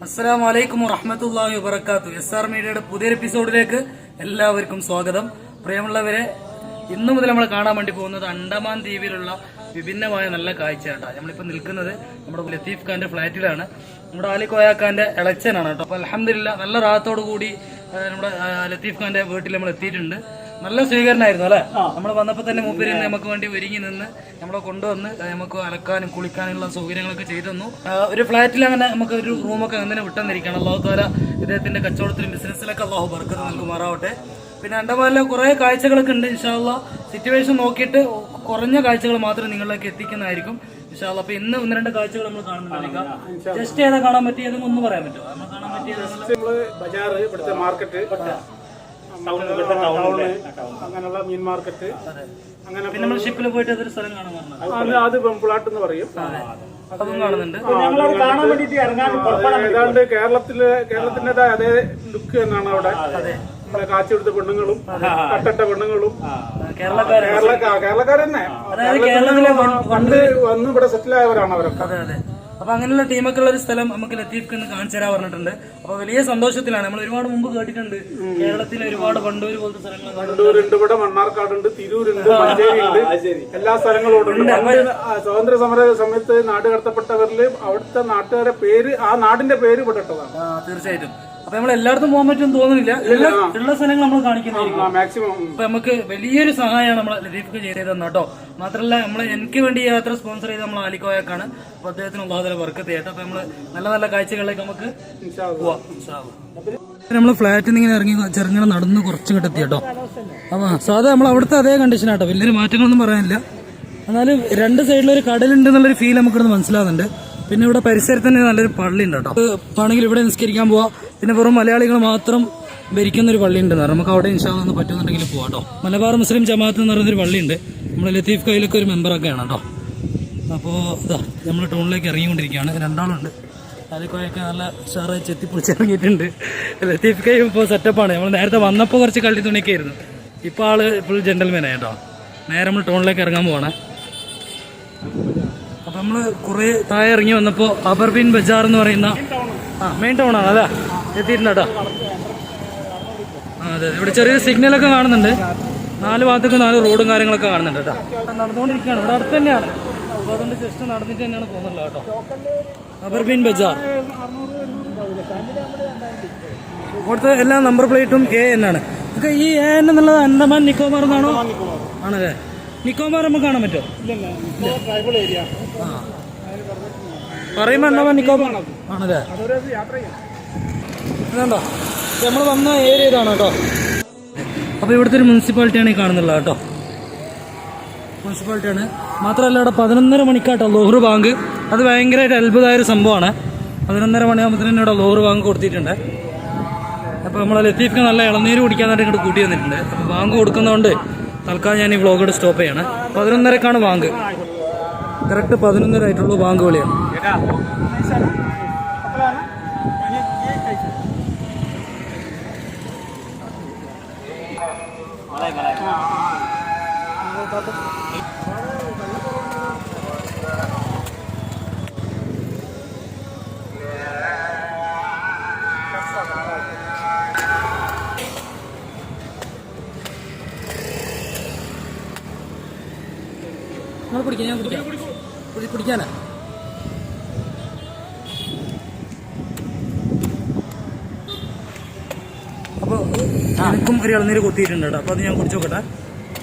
അസ്സലാമു അലൈക്കും വറഹ്മത്തുള്ളാഹി വബറകാതുഹു. SR മീഡിയയുടെ പുതിയൊരു എപ്പിസോഡിലേക്ക് എല്ലാവർക്കും സ്വാഗതം. പ്രിയമുള്ളവരെ, ഇന്നു മുതൽ നമ്മൾ കാണാൻ വേണ്ടി പോകുന്നത് അണ്ടമാൻ ദ്വീപിലുള്ള വിഭിന്നമായ നല്ല കാഴ്ചയാട്ടോ. നമ്മളിപ്പോൾ നിൽക്കുന്നത് നമ്മുടെ ലത്തീഫ് ഖാന്റെ ഫ്ലാറ്റിലാണ്. നമ്മുടെ ആലി കോയാക്കാന്റെ ഇളച്ചനാണ് കേട്ടോ. അപ്പൊ അൽഹംദുലില്ലാ നല്ല റാഹത്തോടു കൂടി നമ്മുടെ ലത്തീഫ് ഖാന്റെ വീട്ടിൽ നമ്മൾ എത്തിയിട്ടുണ്ട്. നല്ല സ്വീകരണമായിരുന്നു അല്ലെ. നമ്മൾ വന്നപ്പോ തന്നെ മൂപ്പര് നമുക്ക് വേണ്ടി ഒരുങ്ങി നിന്ന് നമ്മളെ കൊണ്ടുവന്ന് നമുക്ക് അലക്കാനും കുളിക്കാനുള്ള സൗകര്യങ്ങളൊക്കെ ചെയ്തു തന്നു. ഒരു ഫ്ലാറ്റിൽ അങ്ങനെ നമുക്ക് ഒരു റൂമൊക്കെ അങ്ങനെ വിട്ടെന്നിരിക്കണം. അല്ലാഹു തആല ഇദ്ദേഹത്തിന്റെ കച്ചവടത്തിലും ബിസിനസ്സിലൊക്കെ അല്ലാഹു ബർക്കത്ത് നൽകുമാറാവട്ടെ. പിന്നെ അണ്ടമാനിലെ കുറെ കാഴ്ചകളൊക്കെ ഉണ്ട്. ഇൻഷാ അല്ലാഹ് സിറ്റുവേഷൻ നോക്കിയിട്ട് കുറഞ്ഞ കാഴ്ചകൾ മാത്രം നിങ്ങളിലേക്ക് എത്തിക്കുന്നതായിരിക്കും ഇൻഷാ അല്ലാഹ്. അപ്പൊ ഇന്ന് ഒന്ന് രണ്ട് കാഴ്ചകൾ നമ്മൾ കാണുന്നുണ്ടായിരിക്കാം. ജസ്റ്റ് ഏതാ കാണാൻ പറ്റിയതും ഒന്ന് പറയാൻ പറ്റുമോ? നമ്മൾ കാണാൻ പറ്റിയത് ഇവിടുത്തെ മാർക്കറ്റ്, അങ്ങനെയുള്ള മീൻ മാർക്കറ്റ്, അങ്ങനെ പിന്നെ നമ്മൾ ഷിപ്പിൽ പോയിട്ട് അതൊരു സ്ഥലം കാണാൻ അത് വെമ്പുളാട്ട് എന്ന് പറയും. അതും കാണുന്നുണ്ട്. ഏതാണ്ട് കേരളത്തിന്റേതായ അതേ ലുക്ക് തന്നെയാണ് അവിടെ. നമ്മളെ കാച്ചെടുത്ത പെണ്ണുങ്ങളും കട്ടട്ട പെണ്ണുങ്ങളും കേരളക്കാർ തന്നെ പണ്ട് വന്ന് ഇവിടെ സെറ്റിൽ ആയവരാണ് അവരൊക്കെ. അപ്പൊ അങ്ങനെയുള്ള ടീമൊക്കെ ഉള്ള ഒരു സ്ഥലം നമുക്ക് ലത്തീഫ് കാണിച്ചു തരാൻ പറഞ്ഞിട്ടുണ്ട്. അപ്പൊ വലിയ സന്തോഷത്തിലാണ്. നമ്മൾ ഒരുപാട് മുമ്പ് കേട്ടിട്ടുണ്ട് കേരളത്തിലെ ഒരുപാട് വണ്ടൂര് പോലത്തെ സ്ഥലങ്ങൾ. വണ്ടൂരുണ്ട്, ഇവിടെ മണ്ണാർക്കാടുണ്ട്, തിരൂരുണ്ട്, മഞ്ചേരിയുണ്ട്, എല്ലാ സ്ഥലങ്ങളും ഉണ്ട്. സ്വാതന്ത്ര്യ സമര സമയത്ത് നാട് കടത്തപ്പെട്ടവരിൽ അവിടുത്തെ നാട്ടുകാരെ പേര്, ആ നാടിന്റെ പേര് ഇവിടെ ഇട്ടതാണ്. തീർച്ചയായിട്ടും. അപ്പൊ നമ്മൾ എല്ലായിടത്തും പോകാൻ പറ്റുമെന്ന് തോന്നുന്നില്ല. ഉള്ള സ്ഥലങ്ങൾ നമ്മൾ കാണിക്കുന്നതായിരിക്കും മാക്സിമം. അപ്പൊ നമുക്ക് വലിയൊരു സഹായമാണ് നമ്മളെ ലത്തീഫ് ചെയ്തതെന്ന് കേട്ടോ. മാത്രമല്ല എനിക്ക് വേണ്ടി യാത്ര സ്പോൺസർ ചെയ്ത് നമ്മൾ ആലിക്കോയാക്കാണ്. അപ്പൊ അദ്ദേഹത്തിന് അല്ലാഹു ബർക്കത്ത് ചെയ്യട്ടെ. അപ്പൊ നമ്മള് നല്ല നല്ല കാഴ്ചകളിലേക്ക് നമുക്ക് പോവാം. നമ്മള് ഫ്ലാറ്റിൽ നിന്ന് ഇങ്ങനെ ഇറങ്ങി ചെറുങ്ങനെ നടന്ന് കുറച്ച് കിട്ടെത്തി കേട്ടോ. അപ്പൊ സാധാ നമ്മൾ അവിടുത്തെ അതേ കണ്ടീഷനാട്ടോ. വലിയൊരു മാറ്റങ്ങളൊന്നും പറയാനില്ല. എന്നാലും രണ്ട് സൈഡിലൊരു കടലുണ്ട് എന്നുള്ളൊരു ഫീൽ നമുക്കിവിടെ മനസ്സിലാകുന്നുണ്ട്. പിന്നെ ഇവിടെ പരിസരത്ത് തന്നെ നല്ലൊരു പള്ളി ഉണ്ട് കേട്ടോ. ആണെങ്കിൽ ഇവിടെ നിസ്കരിക്കാൻ പോവാം. പിന്നെ വെറും മലയാളികൾ മാത്രം ഭരിക്കുന്ന ഒരു പള്ളി ഉണ്ട്. നമുക്ക് അവിടെ ഇൻഷാ അല്ലാഹ് ഒന്ന് പറ്റുന്നുണ്ടെങ്കിൽ പോവാം കേട്ടോ. മലബാർ മുസ്ലിം ജമാഅത്ത് എന്ന് പറയുന്നൊരു പള്ളിയുണ്ട്. നമ്മുടെ ലത്തീഫ് കയ്യിലൊക്കെ ഒരു മെമ്പറൊക്കെയാണ് കേട്ടോ. അപ്പോൾ ഇതാ നമ്മൾ ടൗണിലേക്ക് ഇറങ്ങിക്കൊണ്ടിരിക്കുകയാണ്. രണ്ടാളുണ്ട്. അതിലൊക്കെ നല്ല ഉഷാറായി ചെത്തിപ്പൊളിച്ചിറങ്ങിയിട്ടുണ്ട്. ലത്തീഫ് കൈ ഇപ്പോൾ സെറ്റപ്പാണ്. നമ്മൾ നേരത്തെ വന്നപ്പോൾ കുറച്ച് കള്ളി തുണിയൊക്കെ ആയിരുന്നു. ഇപ്പോൾ ആള് ഫുൾ ജെന്റൽമാനായി കേട്ടോ. നേരെ നമ്മൾ ടൗണിലേക്ക് ഇറങ്ങാൻ പോവാണ്. അപ്പം നമ്മൾ കുറേ താഴെ ഇറങ്ങി വന്നപ്പോൾ അബർബിൻ ബജാർ എന്ന് പറയുന്ന മെയിൻ ടൗൺ ആണ് അല്ലേ എത്തിയിട്ടുണ്ട് കേട്ടോ. അതെ, ഇവിടെ ചെറിയൊരു സിഗ്നലൊക്കെ കാണുന്നുണ്ട്. 4 ഭാഗത്തേക്ക് 4 റോഡും കാര്യങ്ങളൊക്കെ കാണുന്നുണ്ട് കേട്ടോ. നടന്നുകൊണ്ടിരിക്കുകയാണ്. ഇവിടെ അടുത്ത് തന്നെയാണ്. അപ്പോൾ അതുകൊണ്ട് ജസ്റ്റ് നടന്നിട്ട് തന്നെയാണ് പോകുന്നുള്ളത് കേട്ടോ. അബർബിൻ ബജാർ. ഇവിടുത്തെ എല്ലാ നമ്പർ പ്ലേറ്റും AN ആണ്. നമുക്ക് ഈ AN എന്നുള്ളത് അണ്ടമാൻ നിക്കോബാർ എന്നാണോ? ആണല്ലേ. നിക്കോബാർ നമുക്ക് കാണാൻ പറ്റുമോ? പറയുമ്പോ അണ്ടമാൻ നിക്കോബാർ ആണല്ലേ. അതുകൊണ്ടോ നമ്മൾ വന്ന ഏരിയ ഇതാണ് കേട്ടോ. അപ്പൊ ഇവിടുത്തെ ഒരു മുനിസിപ്പാലിറ്റിയാണ് ഈ കാണുന്നുള്ളത് കേട്ടോ. മുനിസിപ്പാലിറ്റിയാണ്. മാത്രമല്ല ഇവിടെ 11:30 മണിക്കാട്ടോ ലോഹർ ബാങ്ക്. അത് ഭയങ്കരമായിട്ട് അത്ഭുതമായ ഒരു സംഭവമാണ്. 11:30 മണിയാകുമ്പോൾ തന്നെ ഇവിടെ ലോഹർ ബാങ്ക് കൊടുത്തിട്ടുണ്ട്. അപ്പൊ നമ്മളെ ലത്തീഫിന് നല്ല ഇളനീര് കുടിക്കാനായിട്ട് ഇങ്ങോട്ട് കൂട്ടി വന്നിട്ടുണ്ട്. അപ്പൊ ബാങ്ക് കൊടുക്കുന്നതുകൊണ്ട് തൽക്കാലം ഞാൻ ഈ വ്ളോഗ് സ്റ്റോപ്പ് ചെയ്യാണ്. 11:30ക്കാണ് ബാങ്ക്. കറക്റ്റ് 11:30 ആയിട്ടുള്ളൂ ബാങ്ക് വിളിയാണ്. കുടിക്കാൻ ഞാൻ കുടിക്കാനാ. അപ്പോൾ എനിക്കും ഒരു ഇളനീര് കൊത്തിയിട്ടുണ്ട് കേട്ടോ. അപ്പോൾ അത് ഞാൻ കുടിച്ചു നോക്കട്ടെ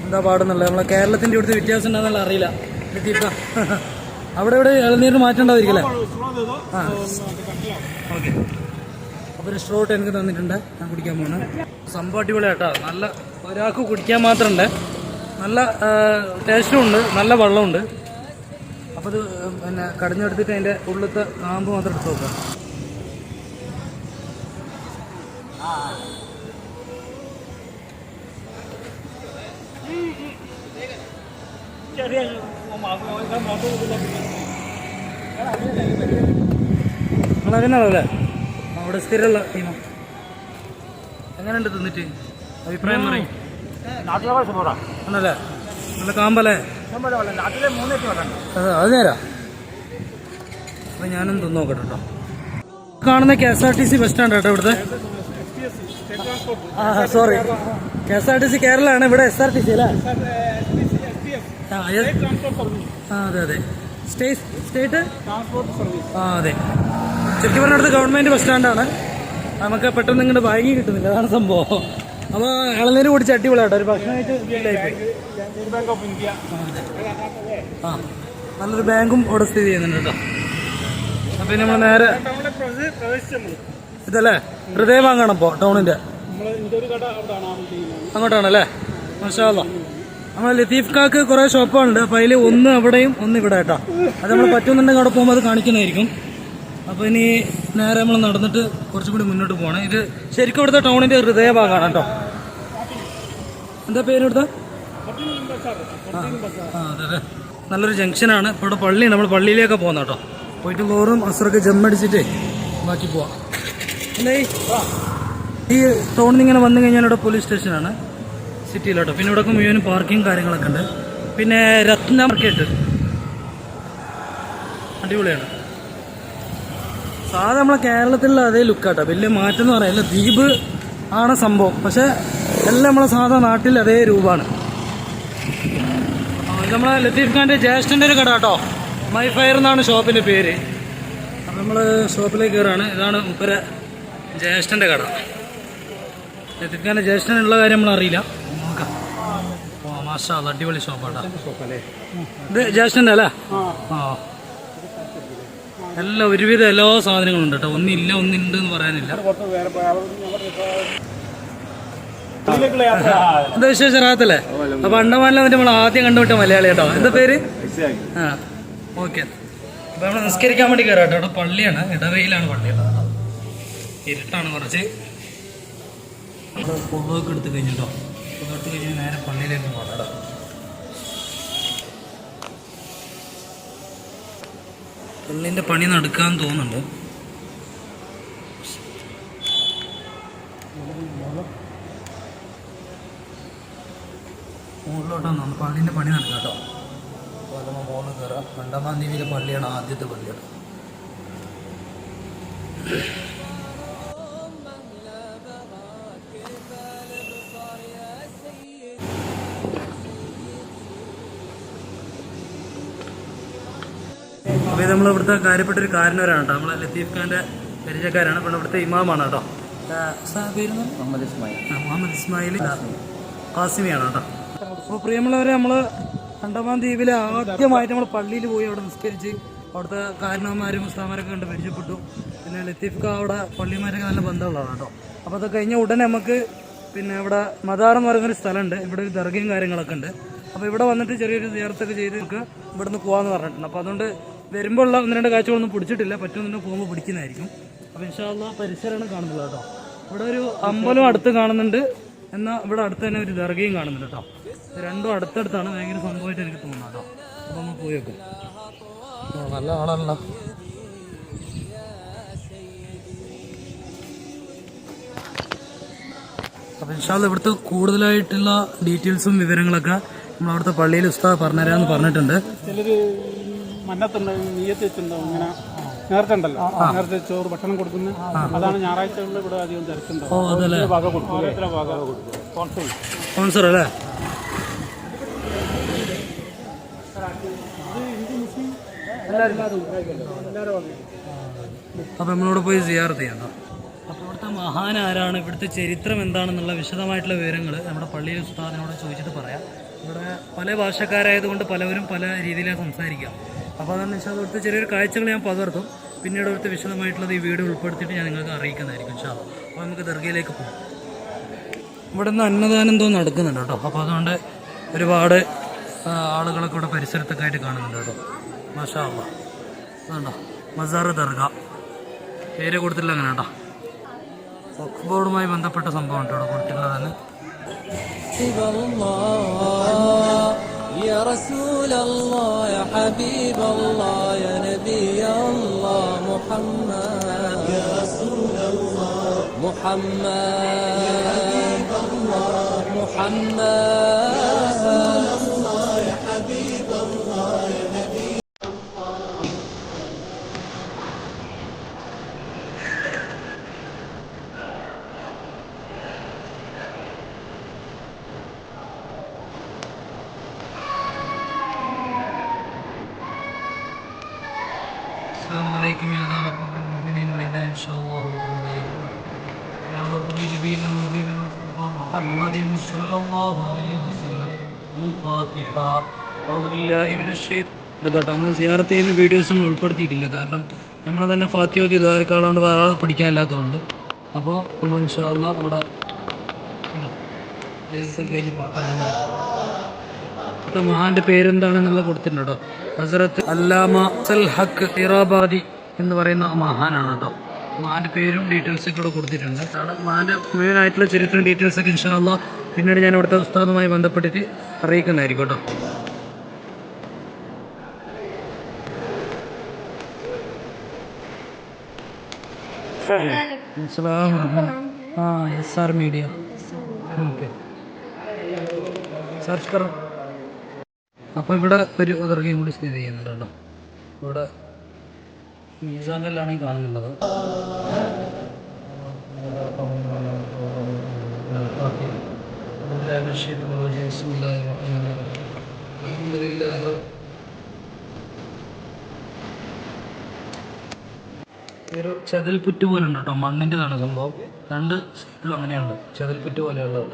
എന്താ പാടുന്നുള്ളത്. നമ്മളെ കേരളത്തിൻ്റെ ഇവിടുത്തെ വ്യത്യാസം എന്താണെന്നുള്ള അറിയില്ല. അവിടെ ഇവിടെ ഇളനീരിന് മാറ്റം ഉണ്ടായിരിക്കില്ലേ? ഓക്കെ. അപ്പോൾ ഒരു സ്ട്രോട്ട് എനിക്ക് തന്നിട്ടുണ്ട്. ഞാൻ കുടിക്കാൻ പോകുന്നത് സംഭവം അടിപൊളിയാട്ടോ. നല്ല ഒരാൾക്ക് കുടിക്കാൻ മാത്രമുണ്ട്. നല്ല ടേസ്റ്റും ഉണ്ട്, നല്ല വെള്ളമുണ്ട്. അപ്പോൾ അത് പിന്നെ കടഞ്ഞെടുത്തിട്ട് അതിൻ്റെ ഉള്ളിലത്തെ കാമ്പ് മാത്രം എടുത്ത് നോക്കാം. നിങ്ങളതിനാണല്ലേ അവിടെ സ്ഥിരമുള്ള ടീമോ? എങ്ങനെയുണ്ട് തിന്നിട്ട് അഭിപ്രായം പറയും? ആണല്ലേ, നല്ല കാമ്പല്ലേ? അത് നേരാ. അപ്പം ഞാനും തിന്ന് നോക്കട്ടെ കേട്ടോ. കാണുന്ന KSRTC ബസ് സ്റ്റാൻഡ് കേട്ടോ ഇവിടുത്തെ. സോറി, KSRTC കേരള ആണ്, ഇവിടെ SRTC അല്ലേ? അതെ സ്റ്റേറ്റ് അതെ. ശരിക്കും പറഞ്ഞ അടുത്ത് ഗവൺമെന്റ് ബസ് സ്റ്റാൻഡാണ്. നമുക്ക് പെട്ടെന്ന് ഇങ്ങോട്ട് ബാഗി കിട്ടുന്നില്ല, അതാണ് സംഭവം. അപ്പൊ ഇളനീര് കുടിച്ച് അടിപൊളിയാട്ടോ, ഒരു ഭക്ഷണം നല്ലൊരു ബാങ്കും ഇവിടെ സ്ഥിതി ചെയ്യുന്നുണ്ട് കേട്ടോ. അപ്പൊ നമ്മൾ നേരെ ഇതല്ലേ ഹൃദയഭാഗമാണ് ഇപ്പോ ടൗണിന്റെ അങ്ങോട്ടാണല്ലേ. മാഷാ അല്ലാ. നമ്മളെ ലത്തീഫ് കാക്ക് കുറെ ഷോപ്പുകളുണ്ട്. അപ്പൊ അതിൽ ഒന്ന് അവിടെയും ഒന്ന് ഇവിടെ കേട്ടോ. അത് നമ്മൾ പറ്റുന്നുണ്ടെങ്കിൽ അവിടെ പോകുമ്പോൾ അത് കാണിക്കുന്നതായിരിക്കും. അപ്പൊ ഇനി നേരെ നമ്മൾ നടന്നിട്ട് കുറച്ചും കൂടി മുന്നോട്ട് പോകണം. ഇത് ശരിക്കും ഇവിടുത്തെ ടൗണിന്റെ ഹൃദയഭാഗമാണ് കേട്ടോ. എന്താ പേര് ഇവിടുത്തെ? അതെ. നല്ലൊരു ജംഗ്ഷനാണ്. ഇപ്പോൾ ഇവിടെ പള്ളിയാണ്, നമ്മൾ പള്ളിയിലേക്ക് പോകുന്ന കേട്ടോ. പോയിട്ട് ലോറും അസറൊക്കെ ജമ്മടിച്ചിട്ടേ ബാക്കി പോവാം. അല്ലേ ഈ ടൗണിൽ നിന്ന് ഇങ്ങനെ വന്നു കഴിഞ്ഞാൽ ഇവിടെ പോലീസ് സ്റ്റേഷനാണ് സിറ്റിയിലോട്ടോ. പിന്നെ ഇവിടെ മുഴുവനും പാർക്കിങ് കാര്യങ്ങളൊക്കെ ഉണ്ട്. പിന്നെ രത്ന മാർക്കറ്റ് അടിപൊളിയാണ്. സാധാരണ നമ്മളെ കേരളത്തിലുള്ള അതേ ലുക്കാട്ടോ, വലിയ മാറ്റം എന്ന് പറയാം. ദ്വീപ് ആണ് സംഭവം, പക്ഷെ എല്ലാം നമ്മളെ സാധാ നാട്ടിൽ അതേ രൂപമാണ്. ഇത് നമ്മളെ ലത്തീഫ് ഖാന്റെ ജ്യേഷ്ഠൻ്റെ ഒരു കട കേട്ടോ. മൈ ഫയർ എന്നാണ് ഷോപ്പിന്റെ പേര്. അപ്പം നമ്മൾ ഷോപ്പിലേക്ക് കയറാണ്. ഇതാണ് മുപ്പര ജ്യേഷ്ഠന്റെ കട. ലത്തീഫ് ഖാന്റെ ജ്യേഷ്ഠനുള്ള കാര്യം നമ്മൾ അറിയില്ല. നോക്കാം. ഓ മാഷാ അല്ലാ, അടിപൊളി ഷോപ്പാട്ടോ. ഇത് ജ്യേഷ്ഠന്റെ അല്ലേ? എല്ലാം ഒരുവിധം എല്ലാ സാധനങ്ങളും ഉണ്ട് കേട്ടോ. ഒന്നില്ല ഒന്നുണ്ട് എന്ന് പറയാനില്ല. എന്താ വിശേഷം, റാത്തല്ലേ? അപ്പൊ അണ്ടമാനിൽ വന്നിട്ട് നമ്മൾ ആദ്യം കണ്ടുവിട്ട മലയാളി കേട്ടോ. എന്താ പേര്? ഓക്കെ. അപ്പൊ നമ്മൾ നിസ്കരിക്കാൻ വേണ്ടി കയറാം കേട്ടോ. ഇവിടെ പള്ളിയാണ്, ഇടവയിലാണ് പള്ളിയുള്ളത്. ഇരുട്ടാണ് കുറച്ച്. പൊതുവൊക്കെ എടുത്ത് കഴിഞ്ഞിട്ടോ. പൊതുവെടുത്ത് കഴിഞ്ഞാൽ നേരെ പള്ളിയിലേക്ക് പോകണം കേട്ടോ. പള്ളിന്റെ പണി നടക്കാൻ തോന്നുന്നുണ്ട്. മുകളിലോട്ടാണ് പള്ളിന്റെ പണി നടക്കുക കേട്ടോ. അപ്പോൾ നമ്മൾ മുകളിൽ കയറാം. 2-ാം തീയതിയിലെ പള്ളിയാണ്, ആദ്യത്തെ പള്ളിയാണ്. അപ്പോൾ ഇത് നമ്മളിവിടുത്തെ കാര്യപ്പെട്ട ഒരു കാരണവരാണ് കേട്ടോ. നമ്മളെ ലത്തീഫ് ഖാന്റെ പരിചയക്കാരാണ്. പിന്നെ ഇവിടുത്തെ ഇമാമാണ് കേട്ടോ. മുഹമ്മദ് ഇസ്മായിൽ ഖാസിമിയാണ് കേട്ടോ. അപ്പോൾ പ്രിയമുള്ളവരെ, നമ്മൾ 2-ാം ദ്വീപിൽ ആദ്യമായിട്ട് നമ്മൾ പള്ളിയിൽ പോയി അവിടെ നിസ്കരിച്ച് അവിടുത്തെ കാരണവന്മാരും ഉസ്താമാരൊക്കെ കണ്ട് പരിചയപ്പെട്ടു. പിന്നെ ലത്തീഫ് ഖാ അവിടെ പള്ളിമാരൊക്കെ നല്ല ബന്ധമുള്ളതാണ് കേട്ടോ. അപ്പോൾ അത് കഴിഞ്ഞ ഉടനെ നമുക്ക് പിന്നെ ഇവിടെ മദാർ എന്ന് പറയുന്നൊരു സ്ഥലമുണ്ട്. ഇവിടെ ഒരു ദർഗയും കാര്യങ്ങളൊക്കെ ഉണ്ട്. അപ്പോൾ ഇവിടെ വന്നിട്ട് ചെറിയൊരു സിയാറത്തൊക്കെ ചെയ്ത് നമുക്ക് ഇവിടുന്ന് പോകാമെന്ന് പറഞ്ഞിട്ടുണ്ട്. അപ്പോൾ അതുകൊണ്ട് വരുമ്പോൾ ഉള്ള 1-2 കാഴ്ചകളൊന്നും പിടിച്ചിട്ടില്ല. പറ്റുന്നുണ്ടെങ്കിൽ പോകുമ്പോൾ പിടിക്കുന്നതായിരിക്കും. അപ്പോൾ ഇൻഷാ അല്ലാഹ് പരിസരമാണ് കാണുന്നത് കേട്ടോ. ഇവിടെ ഒരു അമ്പലം അടുത്ത് കാണുന്നുണ്ട്. എന്നാൽ ഇവിടെ അടുത്ത് തന്നെ ഒരു ദർഗയും കാണുന്നുണ്ട് കേട്ടോ. രണ്ടും അടുത്തടുത്താണ്. ഭയങ്കര സംഭവമായിട്ട് എനിക്ക് തോന്നുന്നു കേട്ടോ. അപ്പോൾ നമ്മൾ പോയി വെക്കും. നല്ല ആളല്ല. അപ്പോൾ ഇൻഷാ അല്ലാഹ് ഇവിടുത്തെ കൂടുതലായിട്ടുള്ള ഡീറ്റെയിൽസും വിവരങ്ങളൊക്കെ നമ്മൾ അവിടുത്തെ പള്ളിയിൽ ഉസ്താദ് പറഞ്ഞുതരാമെന്ന് പറഞ്ഞിട്ടുണ്ട്. ചിലര് മന്നത്തുണ്ട്, നീയത്ത് വെച്ചിട്ടുണ്ടാവും. ഇങ്ങനെ നേരത്തെ ഉണ്ടല്ലോ, നേരത്തെ ചോറ് ഭക്ഷണം കൊടുക്കുന്ന അതാണ്. ഞായറാഴ്ചകളിൽ ഇവിടെ അധികം തിരക്കുണ്ടാവും. സ്പോൺസർ അല്ലേ? അപ്പൊ നമ്മളിവിടെ പോയി സിയാറത്ത് ചെയ്യാം. അപ്പോൾ ഇവിടുത്തെ മഹാൻ ആരാണ്, ഇവിടുത്തെ ചരിത്രം എന്താണെന്നുള്ള വിശദമായിട്ടുള്ള വിവരങ്ങൾ നമ്മുടെ പള്ളിയിൽ ഉസ്താദിനോട് ചോദിച്ചിട്ട് പറയാം. ഇവിടെ പല ഭാഷക്കാരായതുകൊണ്ട് പലവരും പല രീതിയിലാണ് സംസാരിക്കുക. അപ്പോൾ അതെന്ന് വെച്ചാൽ ഇവിടുത്തെ ചെറിയൊരു കാഴ്ചകൾ ഞാൻ പകർത്തും. പിന്നീട് ഇവിടുത്തെ വിശദമായിട്ടുള്ളത് ഈ വീഡിയോ ഉൾപ്പെടുത്തിയിട്ട് ഞാൻ നിങ്ങൾക്ക് അറിയിക്കുന്നതായിരിക്കും ഇൻഷാ അല്ലാഹ്. അപ്പോൾ നമുക്ക് ദർഗയിലേക്ക് പോകും. ഇവിടെ നിന്ന് അന്നദാനം എന്തോ നടക്കുന്നുണ്ട് കേട്ടോ. അപ്പോൾ അതുകൊണ്ട് ഒരുപാട് ആളുകളൊക്കെ ഇവിടെ പരിസരത്തൊക്കെ ആയിട്ട് കാണുന്നുണ്ട് കേട്ടോ. മാഷാ അല്ലാഹ്. അതുകൊണ്ടോ മസാർ ദർഗ പേര് കൊടുത്തില്ല അങ്ങനെ കേട്ടോ. വഖഫ് ബോർഡുമായി ബന്ധപ്പെട്ട സംഭവം കേട്ടോ ഇവിടെ കൊടുത്തിട്ടുള്ളതാണ്. يا رسول الله يا حبيب الله يا نبي الله محمد يا رسول الله محمد يا حبيب الله محمد يا رسول الله يا حبيب الله يا نبي الله إن شاء الله يا رب جبين محمد صلى الله عليه وسلم الفاتحة أعوذ بالله من الشيطان കേട്ടോ നമ്മൾ സിയാറത്ത് ചെയ്യുന്ന വീഡിയോസും ഉൾപ്പെടുത്തിയിട്ടില്ല കാരണം നമ്മൾ തന്നെ ഫാത്തിഹ ഇതാക്കാളുകൊണ്ട് വേറെ പഠിക്കാനില്ലാത്തതുകൊണ്ട് അപ്പോൾ ഇൻഷാ അല്ലാഹ് നമ്മുടെ അപ്പോൾ മഹാൻ്റെ പേരെന്താണെന്നുള്ള കൊടുത്തിട്ടുണ്ട് കേട്ടോ ഹസ്രത്ത് അല്ലാമ അഫ്സൽ ഹക്ക് ഇറാബാദി എന്ന് പറയുന്ന മഹാനാണ് കേട്ടോ മഹാൻ്റെ പേരും ഡീറ്റെയിൽസൊക്കെ ഇവിടെ കൊടുത്തിട്ടുണ്ട് മഹാൻ്റെ മുഴുവനായിട്ടുള്ള ചരിത്രം ഡീറ്റെയിൽസൊക്കെ ഇൻഷാ അല്ലാഹ് പിന്നീട് ഞാൻ ഇവിടുത്തെ ഉസ്താദുമായി ബന്ധപ്പെട്ടിട്ട് അറിയിക്കുന്നതായിരിക്കും കേട്ടോ SR മീഡിയ ഓക്കെ സെർച്ച് കറോ അപ്പോൾ ഇവിടെ ഒരു ദർഗയും കൂടി സ്ഥിതി ചെയ്യുന്നുണ്ട് കേട്ടോ ഇവിടെ മീസാനിലാണ് ഈ കാണുന്നുള്ളത് ഒരു ചെതൽപുറ്റ് പോലെ ഉണ്ട് കേട്ടോ മണ്ണിൻ്റെതാണ് സംഭവം രണ്ട് സൈഡിലും അങ്ങനെയുണ്ട് ചെതൽപുറ്റ് പോലെയുള്ളത്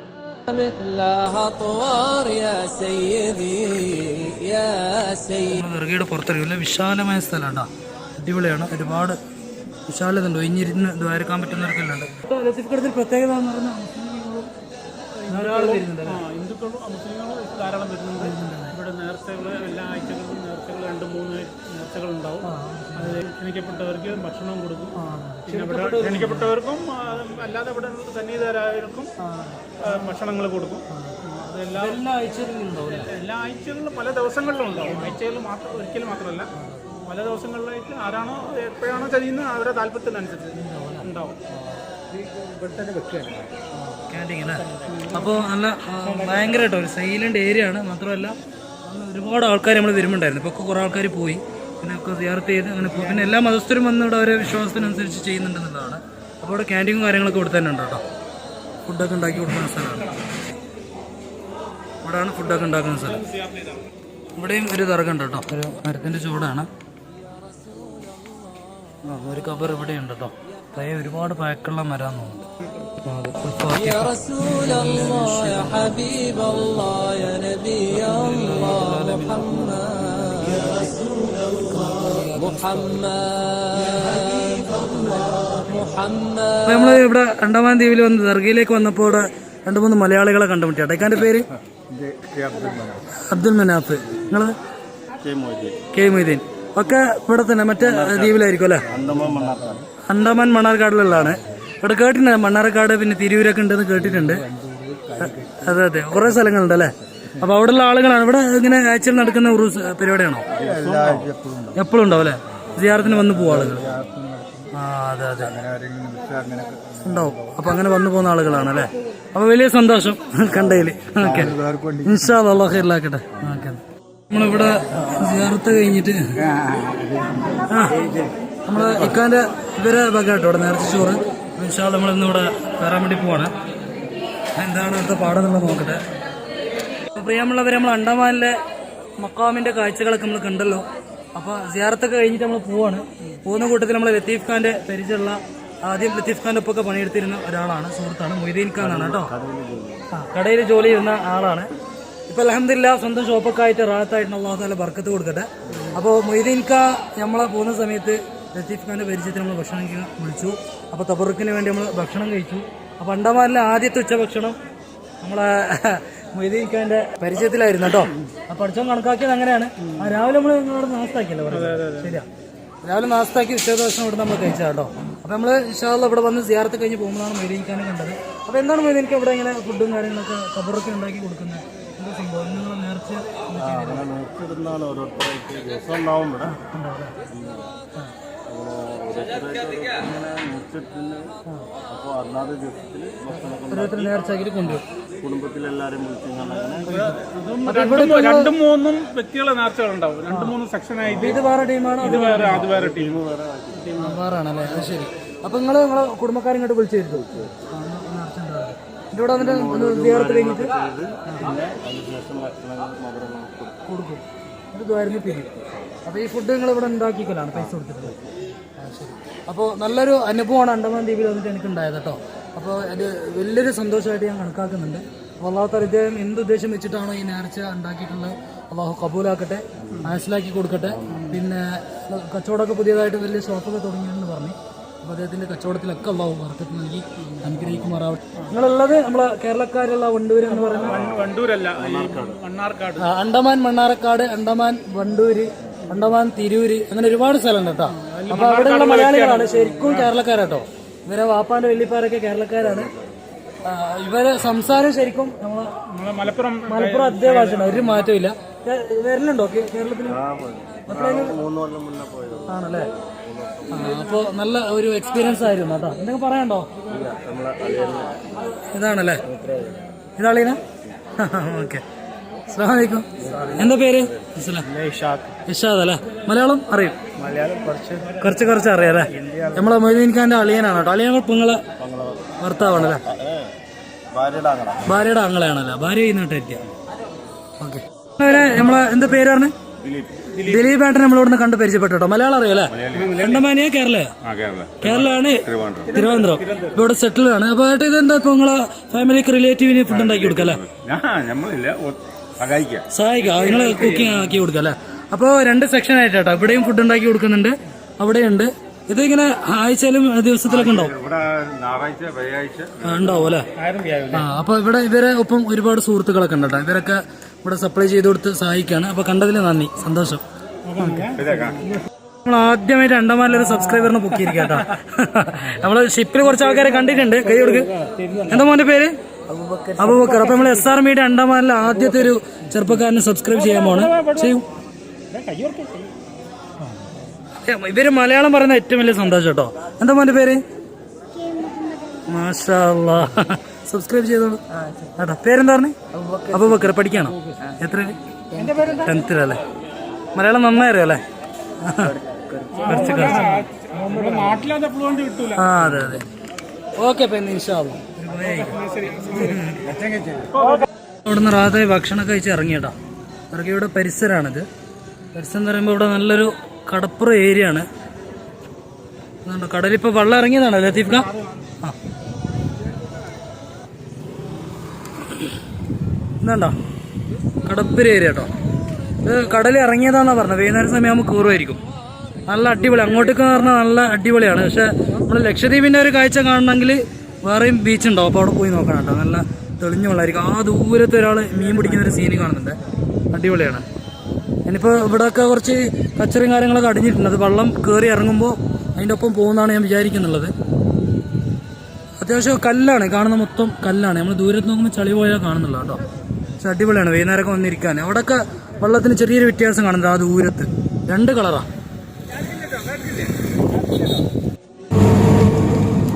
ദർഗയുടെ പുറത്തിറങ്ങില്ല വിശാലമായ സ്ഥലം കേട്ടോ അടിപൊളിയാണ് ഒരുപാട് വിശാലത ഉണ്ട് ഒഴിഞ്ഞിരുന്ന് ദ്വാരക്കാൻ പറ്റുന്നവർക്കെല്ലാം പ്രത്യേകത എന്ന് പറഞ്ഞാൽ ഹിന്ദുക്കളും മുസ്ലിങ്ങളും ധാരാളം വരുന്നുണ്ട് ഇവിടെ നേർച്ചകൾ എല്ലാ ആഴ്ചകളിലും നേർച്ചകൾ 2-3 നേർച്ചകളുണ്ടാവും അത് ക്ഷണിക്കപ്പെട്ടവർക്ക് ഭക്ഷണം കൊടുക്കും പിന്നെ ഇവിടെ ക്ഷണിക്കപ്പെട്ടവർക്കും അല്ലാതെ ഇവിടെ സന്നിഹിതരായവർക്കും ഭക്ഷണങ്ങൾ കൊടുക്കും അതെല്ലാം എല്ലാ ആഴ്ചകളിലും പല ദിവസങ്ങളിലും ഉണ്ടാവും ആഴ്ചകളിൽ മാത്രം ഒരിക്കലും മാത്രമല്ല പല ദിവസങ്ങളിലായിട്ട് ആരാണോ എപ്പോഴാണോ ചെയ്യുന്നത് അവരുടെ താല്പര്യത്തിനനുസരിച്ച് ഉണ്ടാവും ഇവിടെ തന്നെ വെക്കുകയാണ് ക്യാൻറ്റീൻ അല്ലേ അപ്പോൾ നല്ല ഭയങ്കരമായിട്ട് ഒരു സൈലൻ്റ് ഏരിയ ആണ് മാത്രമല്ല ഒരുപാട് ആൾക്കാർ നമ്മൾ വരുന്നുണ്ടായിരുന്നു ഇപ്പോൾ കുറേ ആൾക്കാർ പോയി പിന്നെ ഒക്കെ സിയാറത്ത് ചെയ്ത് അങ്ങനെ പോയി പിന്നെ എല്ലാ മതസ്ഥരും വന്ന് ഇവിടെ അവരെ വിശ്വാസത്തിനനുസരിച്ച് ചെയ്യുന്നുണ്ടെന്നുള്ളതാണ് അപ്പോൾ ഇവിടെ ക്യാൻറ്റീനും കാര്യങ്ങളൊക്കെ ഇവിടെ തന്നെ ഉണ്ട് കേട്ടോ ഫുഡൊക്കെ ഉണ്ടാക്കി കൊടുക്കുന്ന സ്ഥലമാണ് ഇവിടെയാണ് ഫുഡൊക്കെ ഉണ്ടാക്കുന്ന സ്ഥലം ഇവിടെയും ഒരു ദർഗ ഉണ്ട് കേട്ടോ ഒരു മരത്തിൻ്റെ ചൂടാണ് ഒരു കബർ ഇവിടെയുണ്ട് കേട്ടോ പഴയ ഒരുപാട് പഴക്കമുള്ള മരാന്ന് തോന്നുന്നു يا رسول الله يا حبيب الله يا نبي الله محمد يا رسول الله محمد നമ്മൾ ഇവിടെ അണ്ടമാൻ ദ്വീപിൽ വന്ന് ദർഗയിലേക്ക് വന്നപ്പോൾ ഇവിടെ 2-3 മലയാളികളെ കണ്ടുമുട്ടി അടയ്ക്കാൻ്റെ പേര് അബ്ദുൽ മനാഫ് നിങ്ങൾ കെ മൊയ്തീൻ ഒക്കെ ഇവിടെ തന്നെ മറ്റേ ദ്വീപിലായിരിക്കും അല്ലേ അണ്ടമാൻ മണ്ണാർക്കാടിലുള്ളതാണ് ഇവിടെ കേട്ടിട്ടുണ്ട് മണ്ണാർക്കാട് പിന്നെ തിരൂരൊക്കെ ഉണ്ടെന്ന് കേട്ടിട്ടുണ്ട് അതെ അതെ കുറേ സ്ഥലങ്ങളുണ്ട് അല്ലേ അപ്പോൾ അവിടെയുള്ള ആളുകളാണ് ഇവിടെ ഇങ്ങനെ ആഴ്ചയിൽ നടക്കുന്ന ഉറൂസ് പരിപാടിയാണോ എപ്പോഴും ഉണ്ടാവും അല്ലേ സിയാറത്തിന് വന്ന് പോകും ആളുകൾ അതെ അതെ ഉണ്ടാവും അപ്പോൾ അങ്ങനെ വന്നു പോകുന്ന ആളുകളാണ് അല്ലേ അപ്പോൾ വലിയ സന്തോഷം കണ്ടതിൽ ഓക്കെ ഇൻഷാ അല്ലാഹ് ഖൈറിലാക്കട്ടെ ഓക്കെ നമ്മളിവിടെ സിയാറത്ത് കഴിഞ്ഞിട്ട് നമ്മൾ ഇക്കാൻ്റെ ഇവരെ ഭാഗമായിട്ടോ ഇവിടെ നേർച്ച ചോറ് ഇൻഷാ അല്ലാഹ് നമ്മളിന്നിവിടെ കയറാൻ വേണ്ടി പോവാണ് എന്താണ് അടുത്ത പാടെന്നുള്ളത് നോക്കട്ടെ അപ്പോൾ പ്രിയമുള്ളവർ നമ്മൾ അണ്ടമാനിലെ മക്കാമിൻ്റെ കാഴ്ചകളൊക്കെ നമ്മൾ കണ്ടല്ലോ അപ്പോൾ സിയാറത്തൊക്കെ കഴിഞ്ഞിട്ട് നമ്മൾ പോവാണ് പോകുന്ന കൂട്ടത്തിൽ നമ്മൾ ലത്തീഫ് ഖാൻ്റെ പരിചയമുള്ള ആദ്യം ലത്തീഫ് ഖാൻ്റെ ഒപ്പൊക്കെ പണിയെടുത്തിരുന്ന ഒരാളാണ് സുഹൃത്താണ് മൊയ്തീൻ ഖാൻ ആണ് കേട്ടോ കടയിൽ ജോലി ചെയ്യുന്ന ആളാണ് ഇപ്പോൾ അൽഹംദുലില്ലാഹ് സ്വന്തം ഷോപ്പൊക്കെ ആയിട്ട് റാഹത്തായിട്ട് അല്ലാഹു തആല ബർക്കത്ത് കൊടുക്കട്ടെ അപ്പോൾ മൊയ്തീൻ ഖാ നമ്മളെ പോകുന്ന സമയത്ത് ലത്തീഫ് ഖാൻ്റെ പരിചയത്തിൽ നമ്മൾ ഭക്ഷണം വിളിച്ചു അപ്പോൾ തബറുക്കിന് വേണ്ടി നമ്മൾ ഭക്ഷണം കഴിച്ചു അപ്പോൾ അണ്ടമാനിലെ ആദ്യത്തെ ഉച്ചഭക്ഷണം നമ്മളെ മൊയ്തീൻ ഖാൻ്റെ പരിചയത്തിലായിരുന്നു കേട്ടോ അപ്പോൾ പഠിച്ചോ കണക്കാക്കിയത് അങ്ങനെയാണ് രാവിലെ നമ്മൾ നിങ്ങളോട് നാസ്താക്കിയല്ലോ ശരിയാ രാവിലെ നാസ്താക്കി ഉച്ചഭക്ഷണം ഇവിടെ നമ്മൾ കഴിച്ചാൽ കേട്ടോ അപ്പോൾ നമ്മൾ ഇൻഷാ അല്ലാഹ് ഇവിടെ വന്ന് സിയാറത്ത് കഴിഞ്ഞ് പോകുമ്പോഴാണ് മൊയ്തീൻ ഖാനെ കണ്ടത് അപ്പോൾ എന്താണ് മൊയ്തീൻ ഖാൻ ഇവിടെ ഇങ്ങനെ ഫുഡും കാര്യങ്ങളൊക്കെ തബറുക്കിന് ഉണ്ടാക്കി കൊടുക്കുന്നത് എന്താ സംഭവം നിങ്ങൾ നേർച്ച ഓരോരുത്തർ നേർച്ചയാക്കിയിട്ട് കൊണ്ടുപോകും കുടുംബത്തിലെല്ലാരും 2-3 വ്യക്തികളെ നേർച്ചകളുണ്ടാവും 2-3 സെക്ഷനായിട്ട് ഇത് വേറെ ടീമാണ് ഇത് വേറെ ടീം വേറാണല്ലേ അത് ശരി അപ്പോൾ നിങ്ങളെ കുടുംബക്കാരെ ഇങ്ങോട്ട് വിളിച്ചിരുന്നു ഇവിടെ വന്നിട്ട് സിയാറത്ത് കഴിഞ്ഞിട്ട് കൊടുക്കും ഇത് ദ്വാരന്ന് പിരിയും അപ്പോൾ ഈ ഫുഡ് നിങ്ങൾ ഇവിടെ ഉണ്ടാക്കിക്കലാണ് പൈസ കൊടുത്തിട്ട് ശരി അപ്പോൾ നല്ലൊരു അനുഭവമാണ് അണ്ടമാൻ ദ്വീപിൽ വന്നിട്ട് എനിക്ക് ഉണ്ടായത് കേട്ടോ. അപ്പോൾ അത് വലിയൊരു സന്തോഷമായിട്ട് ഞാൻ കണക്കാക്കുന്നുണ്ട്. അപ്പോൾ അള്ളാഹു തആല ഇദ്ദേഹം എന്ത് ഉദ്ദേശം വെച്ചിട്ടാണോ ഈ നേർച്ച ഉണ്ടാക്കിയിട്ടുള്ളത് അള്ളാഹു കബൂലാക്കട്ടെ, മനസ്സിലാക്കി കൊടുക്കട്ടെ. പിന്നെ കച്ചവടമൊക്കെ പുതിയതായിട്ട് വലിയ ഷോപ്പൊക്കെ തുടങ്ങിയെന്ന് പറഞ്ഞു. അപ്പോൾ അദ്ദേഹത്തിൻ്റെ കച്ചവടത്തിലൊക്കെ അള്ളാഹു ബർക്കത്ത് നൽകി അനുഗ്രഹിക്കുമാറാവട്ടെ. നിങ്ങളുള്ളത് നമ്മളെ കേരളക്കാരുള്ള വണ്ടൂര് എന്ന് പറയുന്നത് വണ്ടൂരല്ല, മണ്ണാർക്കാട്, അണ്ടമാൻ മണ്ണാർക്കാട്, അണ്ടമാൻ വണ്ടൂര്, അണ്ടമാൻ തിരൂര്, അങ്ങനെ ഒരുപാട് സ്ഥലമുണ്ട് കേട്ടോ. അപ്പൊ അവിടെയുള്ള മലയാളികളാണ് ശരിക്കും കേരളക്കാരാട്ടോ. ഇവരെ വാപ്പാന്റെ വല്യപ്പാരൊക്കെ കേരളക്കാരാണ്. ഇവരെ സംസാരം ശരിക്കും നമ്മളെ മലപ്പുറം അതേ ഭാഷയാണ്, ഒരു മാറ്റവും ഇല്ല. വരലുണ്ടോ കേരളത്തിൽ? ആണല്ലേ? അപ്പൊ നല്ല ഒരു എക്സ്പീരിയൻസ് ആയിരുന്നു കേട്ടോ. എന്തെങ്കിലും പറയാനുണ്ടോ? ഇതാണല്ലേ ഇതാളീന? ഓക്കെ. അസ്സലാമു അലൈക്കും. എന്താ പേര്? ഇഷാദ് അല്ലേ? മലയാളം അറിയും? കുറച്ച് അറിയാം അല്ലേ? നമ്മളെ മൊയ്തീൻ ഖാന്റെ അളിയനാണ് കേട്ടോ. അളിയൻ നിങ്ങളെ ഭർത്താവാണല്ലേ? ഭാര്യയുടെ ആങ്ങളെയാണല്ലേ? ഭാര്യ ചെയ്യുന്നിട്ടെത്തിയ. ഓക്കെ. നമ്മളെ എന്താ പേര് പറഞ്ഞേ? ദിലീപ് ഏട്ടൻ നമ്മളിവിടുന്ന് കണ്ട് പരിചയപ്പെട്ടു കേട്ടോ. മലയാളം അറിയാം അല്ലേ? അണ്ടമാനിയ കേരളയാണ്, തിരുവനന്തപുരം. ഇപ്പൊ ഇവിടെ സെറ്റിൽ ആണ്. അപ്പൊ ഏട്ടാ ഇതെന്താ ഇപ്പൊ നിങ്ങളെ ഫാമിലിക്ക് റിലേറ്റീവിന് ഫുഡ് ഉണ്ടാക്കി കൊടുക്കല്ലേ? സഹായിക്കാം, നിങ്ങള് കുക്കിംഗ് ആക്കി കൊടുക്കല്ലേ? അപ്പോൾ 2 സെക്ഷൻ ആയിട്ട് കേട്ടോ. ഇവിടെയും ഫുഡ് ഉണ്ടാക്കി കൊടുക്കുന്നുണ്ട്, അവിടെയുണ്ട്. ഇതിങ്ങനെ ആഴ്ചയിലും ദിവസത്തിലൊക്കെ ഉണ്ടാവും ഉണ്ടാവും അല്ലേ? അപ്പൊ ഇവിടെ ഇവരെ ഒപ്പം ഒരുപാട് സുഹൃത്തുക്കളൊക്കെ ഉണ്ട് കേട്ടോ. ഇവരൊക്കെ ഇവിടെ സപ്ലൈ ചെയ്ത് കൊടുത്ത് സഹായിക്കാണ്. അപ്പൊ കണ്ടതിൽ നന്ദി, സന്തോഷം. നമ്മൾ ആദ്യമായിട്ട് അണ്ടമാനിലൊരു സബ്സ്ക്രൈബറിനെ പൊക്കിയിരിക്കുക കേട്ടോ. നമ്മള് ഷിപ്പിൽ കുറച്ച് ആൾക്കാരെ കണ്ടിട്ടുണ്ട്. കൈ കൊടുക്ക്. എന്താ മോന്റെ പേര്? അബൂബക്കർ. അപ്പൊ നമ്മൾ SR മീഡിയ അണ്ടമാനിലെ ആദ്യത്തെ ഒരു ചെറുപ്പക്കാരനെ സബ്സ്ക്രൈബ് ചെയ്യാൻ പോണ്. ചെയ്യും. ഇവര് മലയാളം പറയുന്ന ഏറ്റവും വലിയ സന്തോഷം കേട്ടോ. എന്താ മോന്റെ പേര്? മാഷാ അല്ലാഹ്. സബ്സ്ക്രൈബ് ചെയ്തോളൂ കേട്ടോ. പേരെന്താ പറഞ്ഞേ? അബൂബക്കർ. പഠിക്കാണോ? എത്ര? 10th അല്ലേ? മലയാളം നന്നായി അറിയാം അല്ലേ? അതെ അതെ. ഓക്കെ. ഇവിടുന്ന് റാത്തായി ഭക്ഷണം കഴിച്ച് ഇറങ്ങിയട്ടാ. ഇറങ്ങിയുടെ പരിസരമാണിത്. പരിസരം എന്ന് പറയുമ്പോൾ ഇവിടെ നല്ലൊരു കടപ്പുറ ഏരിയ ആണ്. കടലിപ്പോൾ വെള്ളം ഇറങ്ങിയതാണോ ലത്തീഫ് ഖാൻ? ആ ഇതുണ്ടോ കടപ്പുര ഏരിയ കേട്ടോ. ഇത് കടലിൽ ഇറങ്ങിയതാണെന്നാ പറഞ്ഞത്. വൈകുന്നേരം സമയമാകുമ്പോൾ കയറുമായിരിക്കും. നല്ല അടിപൊളി. അങ്ങോട്ടേക്ക് പറഞ്ഞാൽ നല്ല അടിപൊളിയാണ്. പക്ഷെ നമ്മൾ ലക്ഷദ്വീപിൻ്റെ ഒരു കാഴ്ച കാണണമെങ്കിൽ വേറെയും ബീച്ച് ഉണ്ടാവും. അപ്പോൾ അവിടെ പോയി നോക്കണം കേട്ടോ. നല്ല തെളിഞ്ഞ വെള്ളമായിരിക്കും. ആ ദൂരത്ത് ഒരാൾ മീൻ പിടിക്കുന്നൊരു സീന് കാണുന്നുണ്ട്. അടിപൊളിയാണ്. ഇനിയിപ്പോൾ ഇവിടെയൊക്കെ കുറച്ച് കച്ചറയും കാര്യങ്ങളൊക്കെ അടിഞ്ഞിട്ടുണ്ട്. അത് വെള്ളം കയറി ഇറങ്ങുമ്പോൾ അതിൻ്റെ ഒപ്പം പോകുന്നതാണ് ഞാൻ വിചാരിക്കുന്നുള്ളത്. അത്യാവശ്യം കല്ലാണ് കാണുന്ന, മൊത്തം കല്ലാണ്. നമ്മൾ ദൂരത്ത് നോക്കുമ്പോൾ ചളി പോയാൽ കാണുന്നുള്ളൂ കേട്ടോ. പക്ഷെ അടിപൊളിയാണ് വൈകുന്നേരമൊക്കെ വന്നിരിക്കാൻ. അവിടെയൊക്കെ വെള്ളത്തിന് ചെറിയൊരു വ്യത്യാസം കാണുന്നുണ്ട്. ആ ദൂരത്ത് 2 കളറാണ്.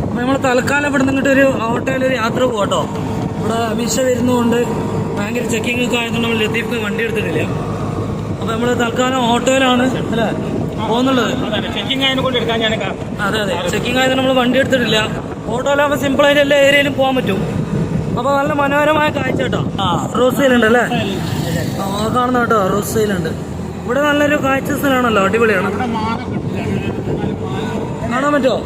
അപ്പം നമ്മൾ തൽക്കാലം ഇവിടെ നിന്നിട്ട് ഒരു ഹോട്ടലൊരു യാത്ര പോകട്ടോ. ഇവിടെ അമിഷ വരുന്നതുകൊണ്ട് ഭയങ്കര ചെക്കിംഗ് ഒക്കെ ആയതുകൊണ്ട് നമ്മൾ ലത്തീഫ് വണ്ടി എടുത്തിട്ടില്ല. അപ്പം നമ്മൾ തൽക്കാലം ഓട്ടോയിലാണ് അല്ലേ പോകുന്നുള്ളത്. അതെ അതെ, ചെക്കിംഗ് ആയത് നമ്മൾ വണ്ടി എടുത്തിട്ടില്ല. ഓട്ടോയിലാകുമ്പോൾ സിമ്പിളായിട്ട് എല്ലാ ഏരിയയിലും പോകാൻ പറ്റും. അപ്പോൾ നല്ല മനോഹരമായ കാഴ്ച കേട്ടോ. റോസ് സൈലുണ്ട് അല്ലേ? കാണുന്ന കേട്ടോ, റോസ് സൈലുണ്ട്. ഇവിടെ നല്ലൊരു കാഴ്ച സ്ഥലമാണല്ലോ, അടിപൊളിയാണ്. കാണാൻ പറ്റുമോ?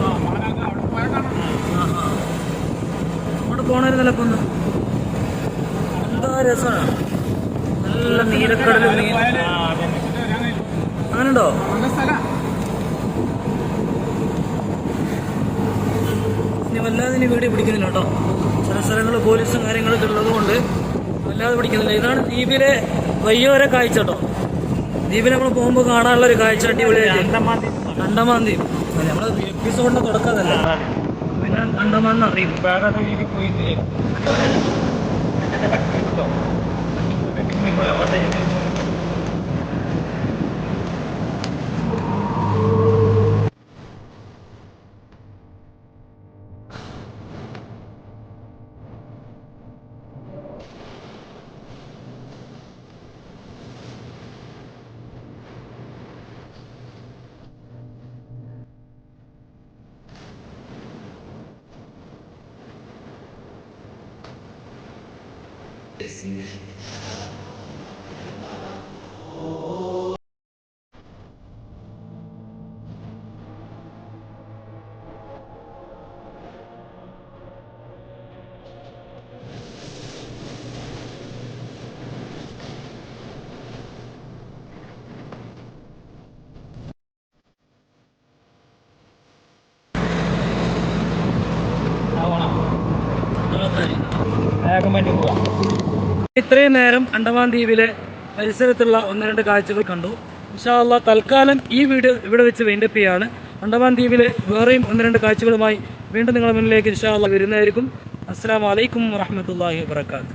അവിടെ പോണായിരുന്നല്ലോ ഇപ്പൊ ഒന്ന്. എന്താ രസമാണ്. നല്ല നീലക്കടൽ. അങ്ങനെയുണ്ടോ? ഇനി വല്ലാതെ ഇനി വീഡിയോ പിടിക്കുന്നില്ല കേട്ടോ. ചില സ്ഥലങ്ങളിൽ പോലീസും കാര്യങ്ങളൊക്കെ ഉള്ളത് കൊണ്ട് വല്ലാതെ പിടിക്കുന്നില്ല. ഇതാണ് ദ്വീപിലെ വയ്യോര കാഴ്ച കേട്ടോ. ദ്വീപിൽ നമ്മൾ പോകുമ്പോൾ കാണാനുള്ള ഒരു കാഴ്ച അടിപൊളിയായിട്ട്. അണ്ടമാൻ ദ്വീപ് നമ്മളെ എപ്പിസോഡിന്റെ തുടക്കമല്ല, പിന്നെ അണ്ടമാൻ അറിയും. വേറെ രീതിയിൽ പോയില്ലേ? വേഗം വേണ്ടി പോവാം. ഇത്രയും നേരം അണ്ടമാൻ ദ്വീപിലെ പരിസരത്തുള്ള 1-2 കാഴ്ചകൾ കണ്ടു. ഇൻഷാ അല്ലാഹ് തൽക്കാലം ഈ വീഡിയോ ഇവിടെ വെച്ച് വൈൻഡപ്പ് ചെയ്യാണ്. അണ്ടമാൻ ദ്വീപിലെ വേറെയും 1-2 കാഴ്ചകളുമായി വീണ്ടും നിങ്ങളുടെ മുന്നിലേക്ക് ഇൻഷാ അല്ലാഹ് വരുന്നതായിരിക്കും. അസ്സലാമു അലൈക്കും വറഹ്മത്തുള്ളാഹി വബറകാതുഹു.